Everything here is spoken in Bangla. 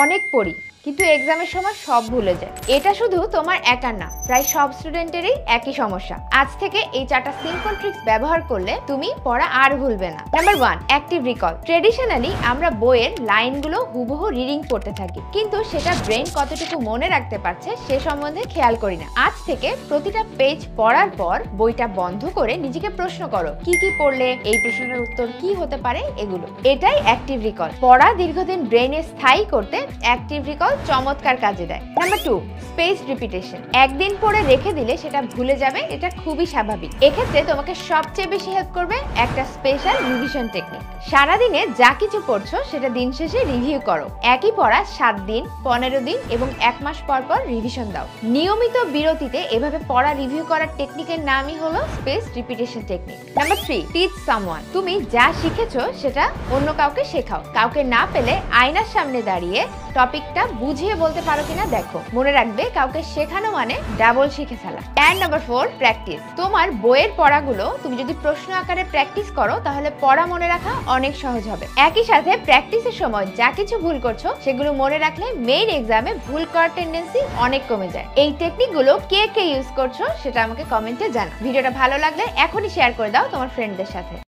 অনেক পড়ি কিন্তু এক্সামের সময় সব ভুলে যায়। এটা শুধু তোমার একার না, প্রায় সব স্টুডেন্টেরই একই সমস্যা। আজ থেকে এই 4টা সিম্পল ট্রিক্স ব্যবহার করলে তুমি পড়া আর ভুলবে না। Number 1, active recall. ট্রেডিশনালি আমরা বইয়ের লাইনগুলো হুবহু রিডিং করতে থাকি, কিন্তু সেটা ব্রেন কতটুকু মনে রাখতে পারছে সে সম্বন্ধে খেয়াল করি না। আজ থেকে প্রতিটা পেজ পড়ার পর বইটা বন্ধ করে নিজেকে প্রশ্ন করো, কি কি পড়লে, এই প্রশ্নের উত্তর কি হতে পারে, এগুলো। এটাই অ্যাক্টিভ রিকল। পড়া দীর্ঘদিন ব্রেনে স্থায়ী করতে অ্যাক্টিভ রিকল চমৎকার কাজে দেয়। Number 2, space repetition. একদিন পড়ে রেখে দিলে সেটা ভুলে যাবে, এটা খুবই স্বাভাবিক। এক্ষেত্রে তোমাকে সবচেয়ে বেশি হেল্প করবে একটা স্পেশাল রিভিশন টেকনিক। সারাদিনে যা কিছু পড়ছো সেটা দিন শেষে রিভিউ করো। একই পড়া 7 দিন, 15 দিন এবং 1 মাস পর পর রিভিশন দাও। নিয়মিত বিরতিতে এভাবে পড়া রিভিউ করার টেকনিকের নামই হলো space repetition technique. Number 3, teach someone. তুমি যা শিখেছো সেটা অন্য কাউকে শেখাও। কাউকে না পেলে আয়নার সামনে দাঁড়িয়ে টপিকটা বুঝিয়ে বলতে পারো কিনা দেখো। মনে রাখবে, কাউকে শেখানো মানে ডাবল শিখে ফেলা। And number 4, practice. তোমার বইয়ের পড়াগুলো তুমি যদি প্রশ্ন আকারে প্র্যাকটিস করো তাহলে পড়া মনে রাখা অনেক সহজ হবে। একই সাথে প্র্যাকটিসের সময় যা কিছু ভুল করছো সেগুলো মনে রাখলে মেইন এক্সামে ভুল করার টেন্ডেন্সি অনেক কমে যায়। এই টেকনিকগুলো কে কে ইউজ করছো সেটা আমাকে কমেন্টে জানাও। ভিডিওটা ভালো লাগলে এখনই শেয়ার করে দাও তোমার ফ্রেন্ডদের সাথে।